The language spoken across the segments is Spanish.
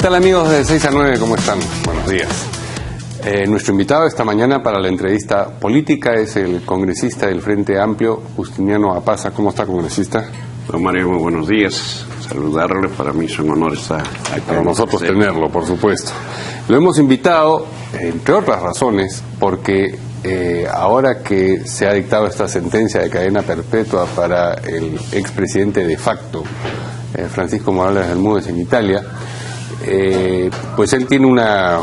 tal, amigos de 6 a 9? ¿Cómo están? Buenos días. Nuestro invitado esta mañana para la entrevista política es el congresista del Frente Amplio, Justiniano Apaza. ¿Cómo está, congresista? Don Mario, muy buenos días. Saludarle, para mí es un honor estar aquí. Para nosotros tenerlo, por supuesto. Lo hemos invitado, entre otras razones, porque ahora que se ha dictado esta sentencia de cadena perpetua para el expresidente de facto, Francisco Morales Bermúdez, en Italia, pues él tiene una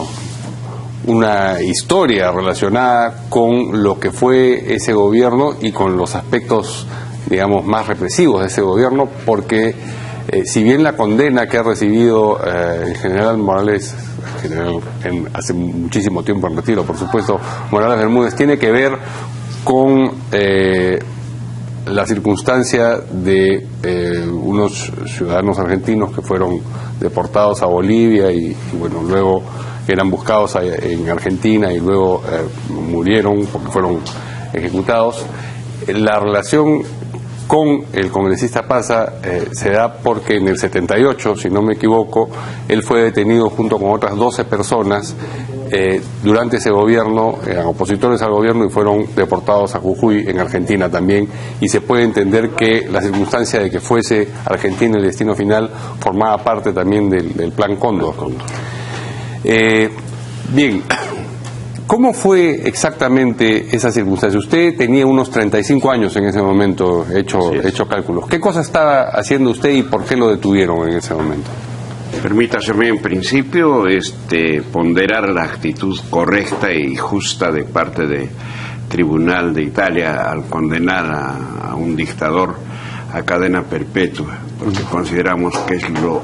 historia relacionada con lo que fue ese gobierno y con los aspectos, digamos, más represivos de ese gobierno, porque si bien la condena que ha recibido el general Morales, hace muchísimo tiempo en retiro, por supuesto, Morales Bermúdez, tiene que ver con la circunstancia de unos ciudadanos argentinos que fueron deportados a Bolivia y bueno, luego eran buscados en Argentina y luego murieron porque fueron ejecutados. La relación con el congresista Apaza se da porque en el 78, si no me equivoco, él fue detenido junto con otras 12 personas durante ese gobierno, eran opositores al gobierno y fueron deportados a Jujuy, en Argentina también, y se puede entender que la circunstancia de que fuese Argentina el destino final formaba parte también del Plan Cóndor. Bien, ¿cómo fue exactamente esa circunstancia? Usted tenía unos 35 años en ese momento, hecho cálculos. ¿Qué cosa estaba haciendo usted y por qué lo detuvieron en ese momento? Permítaseme en principio ponderar la actitud correcta y justa de parte del Tribunal de Italia al condenar a un dictador a cadena perpetua, porque consideramos que es lo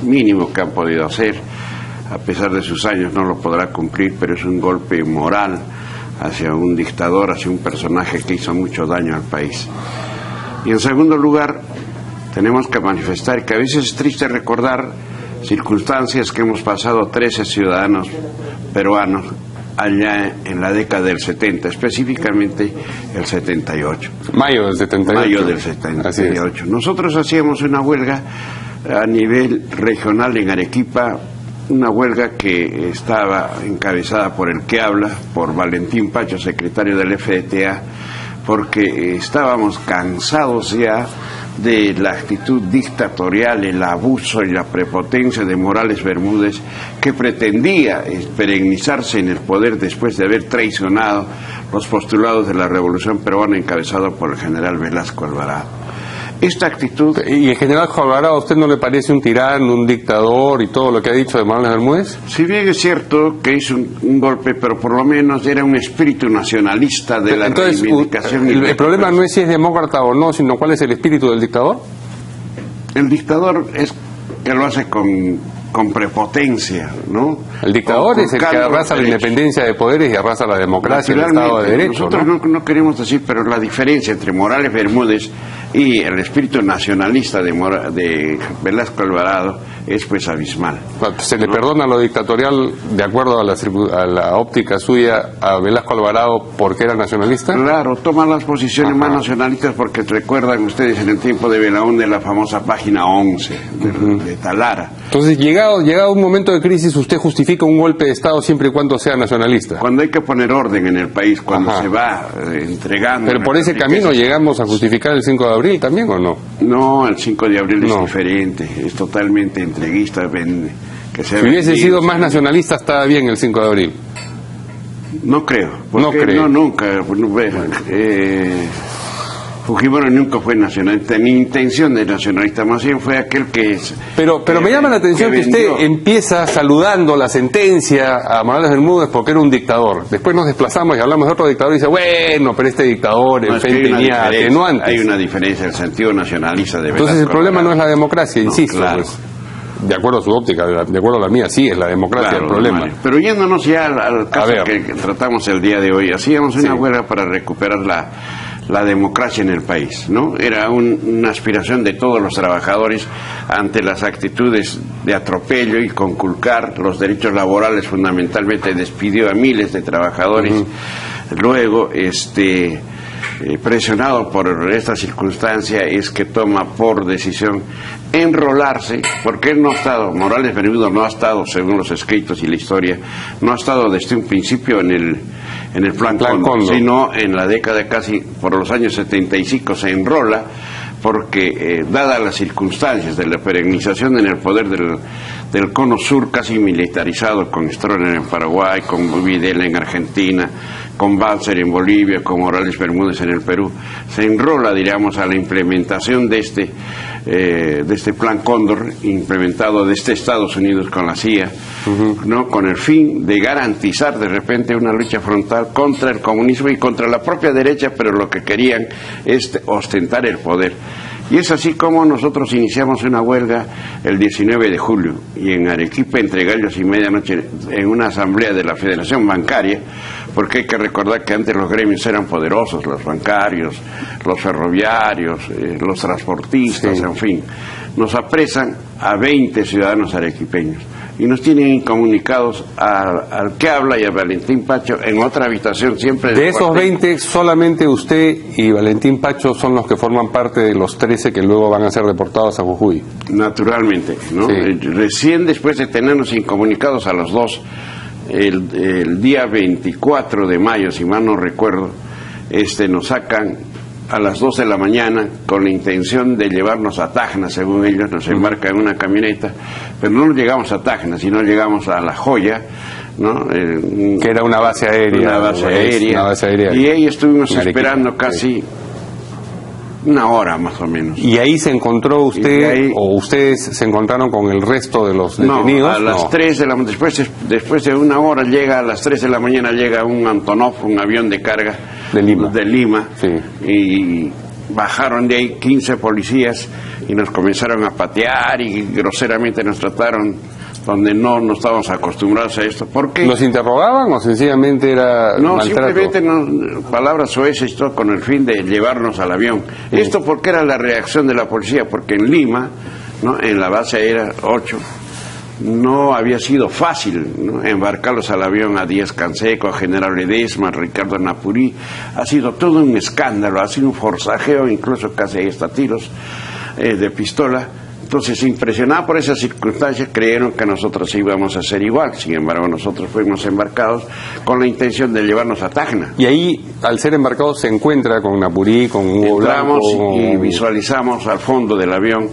mínimo que han podido hacer. A pesar de sus años no lo podrá cumplir, pero es un golpe moral hacia un dictador, hacia un personaje que hizo mucho daño al país. Y en segundo lugar, tenemos que manifestar que a veces es triste recordar circunstancias que hemos pasado 13 ciudadanos peruanos allá en la década del 70, específicamente el 78. Mayo del 78. Mayo del 78. Nosotros hacíamos una huelga a nivel regional en Arequipa, una huelga que estaba encabezada por el que habla, por Valentín Pacho, secretario del FDTA, porque estábamos cansados ya de la actitud dictatorial, el abuso y la prepotencia de Morales Bermúdez, que pretendía perennizarse en el poder después de haber traicionado los postulados de la Revolución Peruana encabezado por el general Velasco Alvarado. Esta actitud... ¿Y el general Alvarado a usted no le parece un tirano, un dictador y todo lo que ha dicho de Morales Bermúdez? Si bien es cierto que hizo un golpe, pero por lo menos era un espíritu nacionalista de la reivindicación. El problema no es si es demócrata o no, sino cuál es el espíritu del dictador. El dictador es que lo hace con prepotencia, ¿no? El dictador es el que arrasa la independencia de poderes y arrasa la democracia y el Estado de Derecho. Nosotros no queremos decir, pero la diferencia entre Morales Bermúdez y el espíritu nacionalista de Velasco Alvarado es pues abismal. ¿Se le perdona lo dictatorial de acuerdo a la óptica suya a Velasco Alvarado porque era nacionalista? Claro, toma las posiciones más nacionalistas porque recuerdan ustedes en el tiempo de Belaúnde la famosa página 11 de Talara. Entonces, llegado un momento de crisis, usted justifica un golpe de Estado siempre y cuando sea nacionalista. Cuando hay que poner orden en el país, cuando se va entregando... Pero por ese camino llegamos a justificar el 5 de abril también, ¿o no? No, el 5 de abril es diferente, es totalmente entreguista. Que si hubiese sido más nacionalista, estaba bien el 5 de abril. No creo. No creo. No, nunca. Fujimori nunca fue nacionalista, ni intención de nacionalista, más bien fue aquel que es... Pero me llama la atención que usted empieza saludando la sentencia a Morales Bermúdez porque era un dictador. Después nos desplazamos y hablamos de otro dictador y dice, bueno, pero este dictador en fin tenía atenuantes. Hay una diferencia, el sentido nacionalista de Entonces el problema no es la democracia, insisto. Claro. Pues, de acuerdo a su óptica, de acuerdo a la mía, sí es la democracia el problema. Mario. Pero yéndonos ya al caso que tratamos el día de hoy, hacíamos una huelga para recuperar la democracia en el país, ¿no? Era una aspiración de todos los trabajadores ante las actitudes de atropello y conculcar los derechos laborales, fundamentalmente despidió a miles de trabajadores. Luego, presionado por esta circunstancia, es que toma por decisión enrolarse, porque él no ha estado, Morales Bermudo no ha estado, según los escritos y la historia, no ha estado desde un principio en el plan Cóndor, sino en la década casi, por los años 75 se enrola, porque dadas las circunstancias de la perennización en el poder del cono sur casi militarizado, con Stroessner en Paraguay, con Videla en Argentina, con Balcer en Bolivia, con Morales Bermúdez en el Perú, se enrola, diríamos, a la implementación de este plan Cóndor, implementado desde Estados Unidos con la CIA, ¿no? Con el fin de garantizar de repente una lucha frontal contra el comunismo y contra la propia derecha, pero lo que querían es ostentar el poder. Y es así como nosotros iniciamos una huelga el 19 de julio, y en Arequipa, entre gallos y medianoche, en una asamblea de la Federación Bancaria, porque hay que recordar que antes los gremios eran poderosos, los bancarios, los ferroviarios, los transportistas, en fin. Nos apresan a 20 ciudadanos arequipeños y nos tienen incomunicados al que habla y a Valentín Pacho en otra habitación siempre. De esos 20, solamente usted y Valentín Pacho son los que forman parte de los 13 que luego van a ser deportados a Jujuy. Naturalmente, ¿no? Sí. Recién después de tenernos incomunicados a los dos, el día 24 de mayo, si mal no recuerdo, nos sacan a las 2 de la mañana con la intención de llevarnos a Tacna, según ellos, nos embarcan en una camioneta, pero no llegamos a Tacna, sino llegamos a La Joya, ¿no? Que era una base aérea. Una base aérea. Y ahí estuvimos esperando casi una hora más o menos. ¿Y ahí se encontró usted o ustedes se encontraron con el resto de los detenidos? No, a las 3 de la después de una hora a las 3 de la mañana llega un Antonov, un avión de carga de Lima. Sí. Y bajaron de ahí 15 policías y nos comenzaron a patear y groseramente nos trataron donde no estábamos acostumbrados a esto. ¿Por qué? ¿Los interrogaban o sencillamente era no, maltrato? Simplemente palabras soeces, todo con el fin de llevarnos al avión. Sí. Esto porque era la reacción de la policía, porque en Lima, ¿no? En la base aérea 8, no había sido fácil, ¿no? Embarcarlos al avión a Díaz Canseco, a General Ledesma, a Ricardo Napurí. Ha sido todo un escándalo, ha sido un forcejeo, incluso casi hasta tiros de pistola. Entonces, impresionados por esas circunstancias, creyeron que nosotros íbamos a hacer igual. Sin embargo, nosotros fuimos embarcados con la intención de llevarnos a Tacna. Y ahí, al ser embarcados, se encuentra con Napurí, con Hugo Blanco. Entramos y visualizamos al fondo del avión,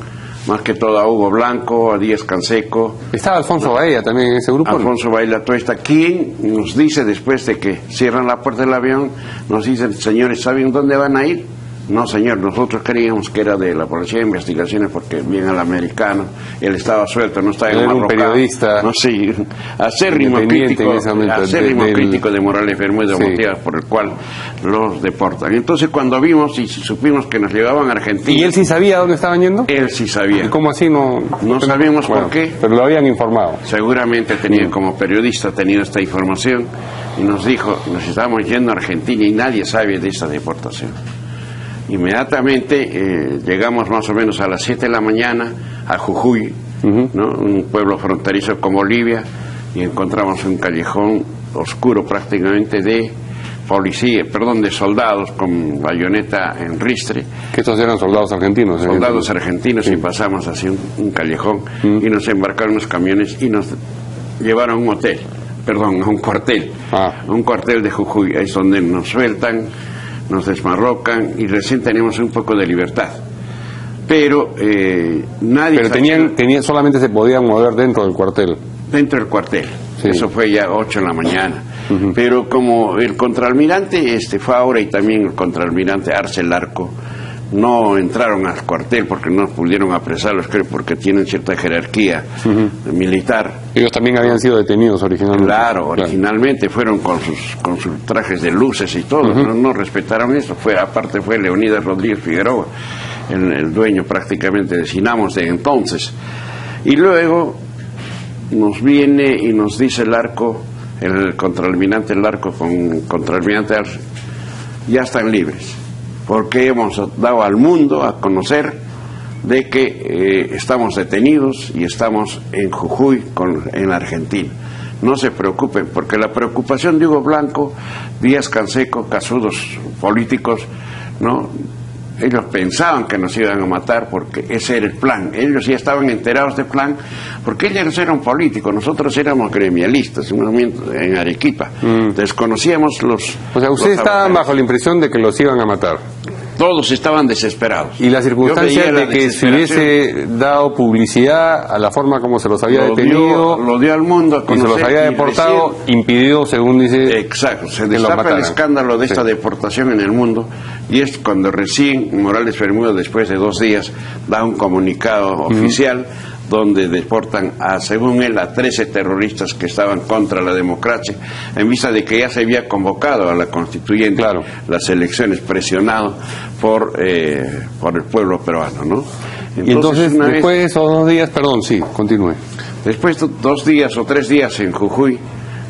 más que todo a Hugo Blanco, a Díaz Canseco. ¿Estaba Alfonso Baella también en ese grupo? Alfonso Baella Tuesta, quien nos dice, después de que cierran la puerta del avión, nos dicen: señores, ¿saben dónde van a ir? No, señor, nosotros creíamos que era de la Policía de Investigaciones porque viene al americano, él estaba suelto, no estaba en Marrocán. Era un periodista. No, sí, acérrimo crítico de Morales Bermúdez, sí. Motivos por el cual los deportan. Entonces, cuando vimos y supimos que nos llevaban a Argentina... ¿Y él sí sabía dónde estaban yendo? Él sí sabía. ¿Y cómo así no...? No sabíamos por qué. Pero lo habían informado. Seguramente como periodista, tenido esta información y nos dijo: nos estábamos yendo a Argentina y nadie sabe de esta deportación. Inmediatamente llegamos más o menos a las 7 de la mañana a Jujuy, ¿no? Un pueblo fronterizo con Bolivia, y encontramos un callejón oscuro prácticamente de soldados con bayoneta en ristre. Que estos eran soldados argentinos. Soldados argentinos, sí. Y pasamos así un callejón y nos embarcaron los camiones y nos llevaron a un cuartel, un cuartel de Jujuy. Ahí es donde nos sueltan, nos desmarrocan y recién tenemos un poco de libertad. Pero nadie... Pero solamente se podían mover dentro del cuartel. Dentro del cuartel. Sí. Eso fue ya 8 de la mañana. Pero como el contraalmirante Faura y también el contraalmirante Arce Larco no entraron al cuartel porque no pudieron apresarlos, creo, porque tienen cierta jerarquía militar. Ellos también habían sido detenidos originalmente. Claro, originalmente fueron con sus trajes de luces y todo, no respetaron eso. Aparte fue Leonidas Rodríguez Figueroa, el dueño prácticamente de Sinamos de entonces. Y luego nos viene y nos dice el contraalmirante Larco con contraalmirante Arce: ya están libres, porque hemos dado al mundo a conocer de que estamos detenidos y estamos en Jujuy, en Argentina. No se preocupen, porque la preocupación de Hugo Blanco, Díaz Canseco, casudos políticos, ¿no? Ellos pensaban que nos iban a matar porque ese era el plan. Ellos ya estaban enterados del plan porque ellos eran políticos, nosotros éramos gremialistas en Arequipa. Desconocíamos los... O sea, ustedes estaban bajo la impresión de que los iban a matar. Todos estaban desesperados. Y la circunstancia de que se hubiese dado publicidad a la forma como se los había detenido, lo dio al mundo a conocer, y se los había deportado, impidió, según dice... Exacto, se destapa el escándalo de esta deportación en el mundo, y es cuando recién Morales Bermúdez, después de 2 días, da un comunicado oficial donde deportan, según él, a 13 terroristas que estaban contra la democracia, en vista de que ya se había convocado a la constituyente, las elecciones, presionado por el pueblo peruano, ¿no? Y entonces después de esos 2 días, perdón, sí, continúe. Después de 2 días o 3 días en Jujuy,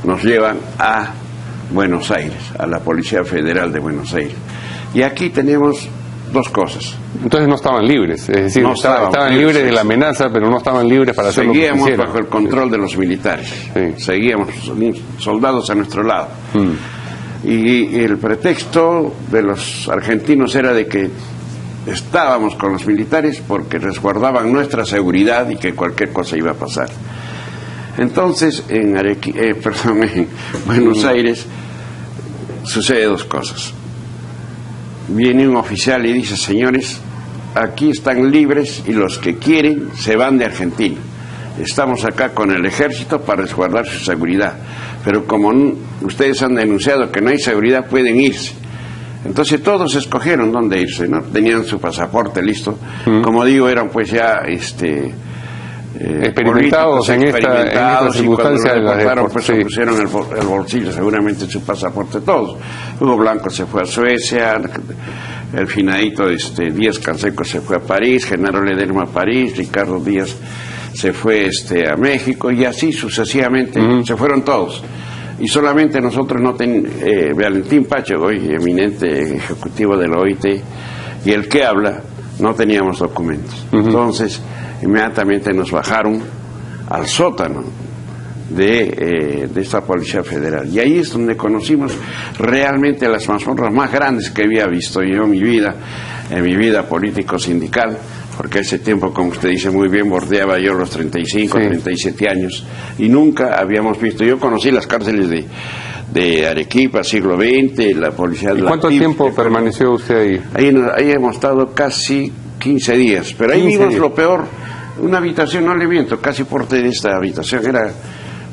nos llevan a Buenos Aires, a la Policía Federal de Buenos Aires. Y aquí tenemos 2 cosas. Entonces no estaban libres, es decir, no estaban libres de la amenaza, pero no estaban libres para hacer lo que quisieran. Seguíamos bajo el control de los militares, seguíamos soldados a nuestro lado. Y el pretexto de los argentinos era de que estábamos con los militares porque resguardaban nuestra seguridad y que cualquier cosa iba a pasar. Entonces, en Buenos Aires sucede 2 cosas. Viene un oficial y dice: señores, aquí están libres y los que quieren se van de Argentina. Estamos acá con el ejército para resguardar su seguridad, pero como ustedes han denunciado que no hay seguridad, pueden irse. Entonces todos escogieron dónde irse, ¿no? Tenían su pasaporte listo. Como digo, eran pues ya experimentados en esta circunstancia. Y cuando lo pues se pusieron el bolsillo, seguramente su pasaporte todos. Hugo Blanco se fue a Suecia, el finadito Díaz Canseco se fue a París, Genaro Ledesma a París, Ricardo Díaz se fue a México, y así sucesivamente se fueron todos. Y solamente nosotros Valentín Pacho, hoy eminente ejecutivo de la OIT, y el que habla, no teníamos documentos. Entonces, inmediatamente nos bajaron al sótano de esta Policía Federal. Y ahí es donde conocimos realmente las mazmorras más grandes que había visto yo en mi vida político-sindical, porque ese tiempo, como usted dice muy bien, bordeaba yo los 35, 37 años, y nunca habíamos visto. Yo conocí las cárceles de Arequipa, siglo XX, la policía de la... ¿Y cuánto tiempo permaneció usted ahí? Ahí hemos estado casi 15 días, pero ahí vimos lo peor. Una habitación, no le miento, casi porte de esta habitación, era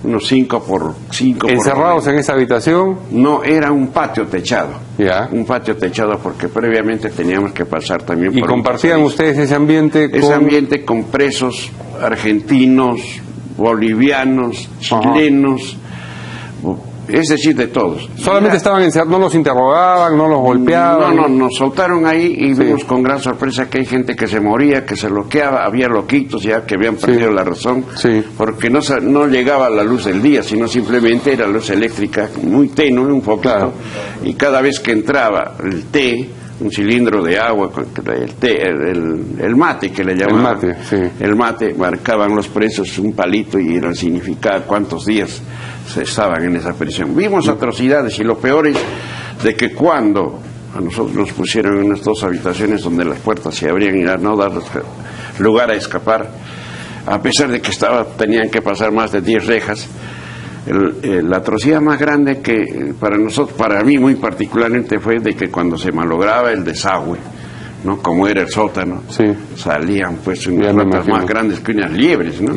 unos 5 por 5. ¿Encerrados en esa habitación? No, era un patio techado. Ya. Un patio techado porque previamente teníamos que pasar también por... ¿Y compartían ustedes ese ambiente con...? Ese ambiente con presos argentinos, bolivianos, chilenos, es decir, de todos. ¿Solamente estaban encerrados, no los interrogaban, no los golpeaban? No, nos soltaron ahí y vimos con gran sorpresa que hay gente que se moría, que se loqueaba, había loquitos ya que habían perdido la razón, porque no llegaba la luz del día, sino simplemente era luz eléctrica muy tenue, un poquito, y cada vez que entraba el té, un cilindro de agua, el mate que le llamaban, el mate, marcaban los presos un palito y era significaba cuántos días se estaban en esa prisión. Vimos atrocidades, y lo peor es de que cuando a nosotros nos pusieron en unas 2 habitaciones donde las puertas se abrían y no dar lugar a escapar, a pesar de que tenían que pasar más de 10 rejas, la atrocidad más grande que para mí muy particularmente, fue de que cuando se malograba el desagüe, ¿no? Como era el sótano, salían pues unas ratas más grandes que unas liebres, ¿no?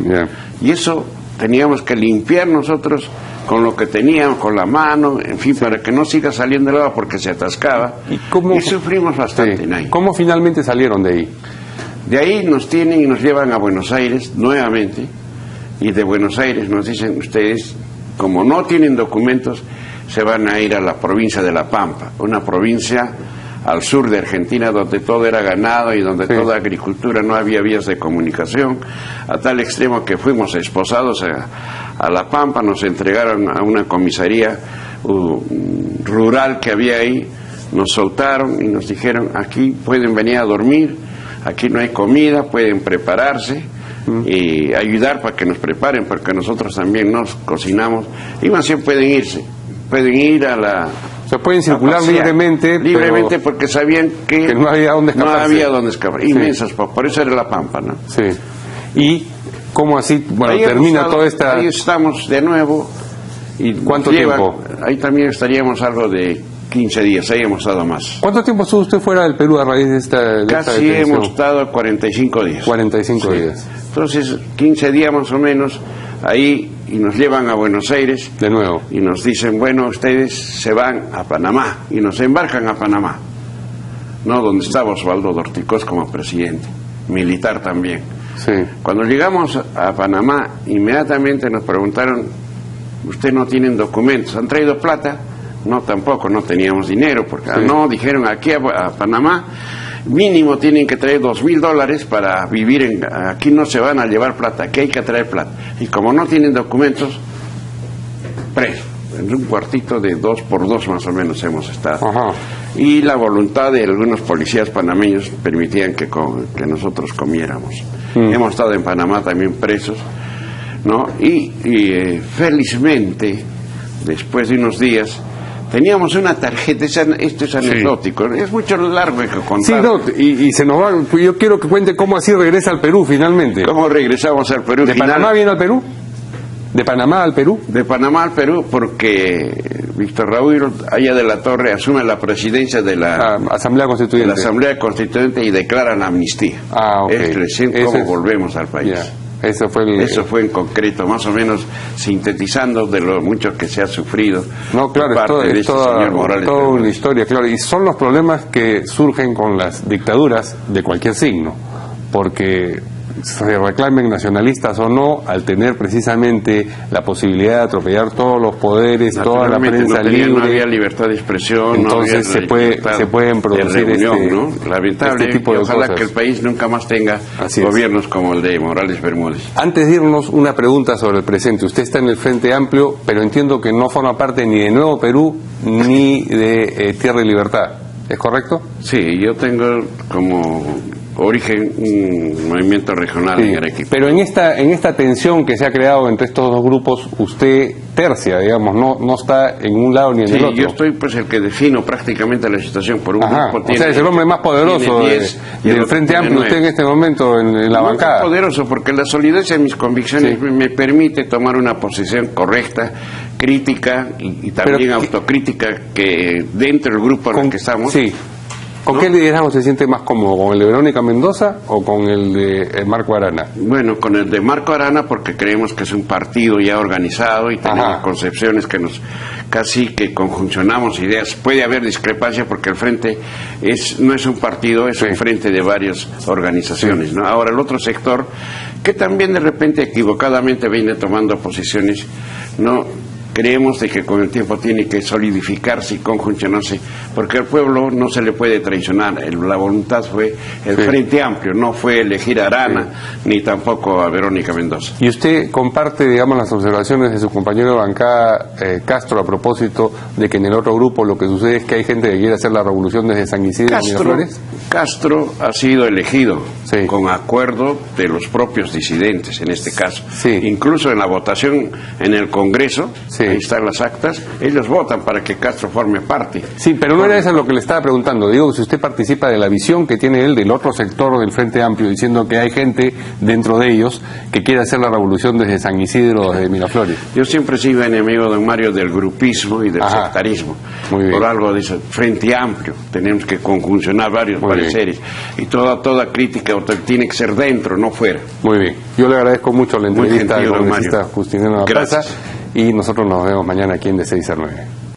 Y eso teníamos que limpiar nosotros con lo que teníamos, con la mano, en fin, para que no siga saliendo el agua porque se atascaba. Y sufrimos bastante. ¿Cómo finalmente salieron de ahí? De ahí nos tienen y nos llevan a Buenos Aires nuevamente, y de Buenos Aires nos dicen: ustedes, como no tienen documentos, se van a ir a la provincia de La Pampa, una provincia al sur de Argentina donde todo era ganado y donde toda agricultura, no había vías de comunicación, a tal extremo que fuimos esposados a La Pampa. Nos entregaron a una comisaría rural que había ahí, nos soltaron y nos dijeron: aquí pueden venir a dormir, aquí no hay comida, pueden prepararse y ayudar para que nos preparen, porque nosotros también nos cocinamos, y más bien pueden irse, pueden ir a la Se pueden circular pasear libremente, pero porque sabían que no había dónde escapar. No había dónde escapar. Inmensas, por eso era la Pampa, ¿no? Sí. ¿Y cómo así? Bueno, ahí termina toda esta... Ahí estamos de nuevo. Y ¿cuánto tiempo? Ahí también estaríamos algo de 15 días, ahí hemos estado más. ¿Cuánto tiempo estuvo usted fuera del Perú a raíz de esta Casi detención? hemos estado 45 días. 45 días. Entonces, 15 días más o menos, ahí, y nos llevan a Buenos Aires. De nuevo. Y nos dicen, bueno, ustedes se van a Panamá, y nos embarcan a Panamá, ¿no? Donde estaba Osvaldo Dorticós como presidente, militar también. Sí. Cuando llegamos a Panamá, inmediatamente nos preguntaron, ¿ustedes no tienen documentos? ¿Han traído plata? No, tampoco, no teníamos dinero, porque no, dijeron aquí a Panamá, mínimo tienen que traer $2,000 para vivir aquí no se van a llevar plata, aquí hay que traer plata. Y como no tienen documentos, preso. En un cuartito de 2x2 más o menos hemos estado. Ajá. Y la voluntad de algunos policías panameños permitían que nosotros comiéramos. Hemos estado en Panamá también presos, ¿no? Y felizmente, después de unos días, teníamos una tarjeta, esto es anecdótico, es mucho largo que contar. Sí, no, y se nos va, yo quiero que cuente cómo así regresa al Perú finalmente. ¿Cómo regresamos al Perú? ¿De Panamá viene al Perú? ¿De Panamá al Perú? De Panamá al Perú porque Víctor Raúl Haya de la Torre asume la presidencia de la Asamblea Constituyente. De la Asamblea Constituyente y declara la amnistía. Ok. Es recién cómo volvemos al país. Eso fue en concreto, más o menos sintetizando de lo mucho que se ha sufrido. No, claro, es toda una historia, claro. Y son los problemas que surgen con las dictaduras de cualquier signo, porque se reclamen nacionalistas o no, al tener precisamente la posibilidad de atropellar todos los poderes, toda la prensa libre, no había libertad de expresión, entonces no había se pueden producir reunión, ¿no? Lamentable, este tipo de ojalá cosas. que el país nunca más tenga gobiernos como el de Morales Bermúdez. Antes de irnos, una pregunta sobre el presente. Usted está en el Frente Amplio, pero entiendo que no forma parte ni de Nuevo Perú ni de Tierra y Libertad. ¿Es correcto? Sí, yo tengo como origen un movimiento regional en Arequipa. Pero en esta tensión que se ha creado entre estos dos grupos, usted tercia, digamos, no está en un lado ni en el otro. Yo estoy pues el que defino prácticamente la situación por un grupo. O sea, es el hombre más poderoso del Frente Amplio, usted en este momento en la bancada. Muy poderoso porque la solidez de mis convicciones me permite tomar una posición correcta, crítica y también autocrítica que dentro del grupo en el que estamos. Sí. ¿Con qué liderazgo se siente más cómodo? ¿Con el de Verónica Mendoza o con el de Marco Arana? Bueno, con el de Marco Arana porque creemos que es un partido ya organizado y tenemos concepciones que casi que conjuncionamos ideas. Puede haber discrepancia porque el Frente no es un partido, es un frente de varias organizaciones, ¿no? Ahora, el otro sector, que también de repente equivocadamente viene tomando posiciones, ¿no? Creemos de que con el tiempo tiene que solidificarse y conjuncionarse, porque al pueblo no se le puede traicionar. La voluntad fue el Frente Amplio, no fue elegir a Arana ni tampoco a Verónica Mendoza. ¿Y usted comparte, digamos, las observaciones de su compañero de bancada Castro a propósito de que en el otro grupo lo que sucede es que hay gente que quiere hacer la revolución desde San Isidro y Miraflores? Castro ha sido elegido con acuerdo de los propios disidentes en este caso. Incluso en la votación en el Congreso, ahí están las actas, ellos votan para que Castro forme parte. Sí, pero no era eso lo que le estaba preguntando. Digo, si usted participa de la visión que tiene él del otro sector del Frente Amplio, diciendo que hay gente dentro de ellos que quiere hacer la revolución desde San Isidro, desde Miraflores. Yo siempre he sido enemigo, don Mario, del grupismo y del sectarismo. Por algo dice Frente Amplio, tenemos que conjuncionar varios pareceres y toda crítica tiene que ser dentro, no fuera. Muy bien, yo le agradezco mucho la entrevista al congresista Justiniano La Plaza y nosotros nos vemos mañana aquí en de 6 a 9.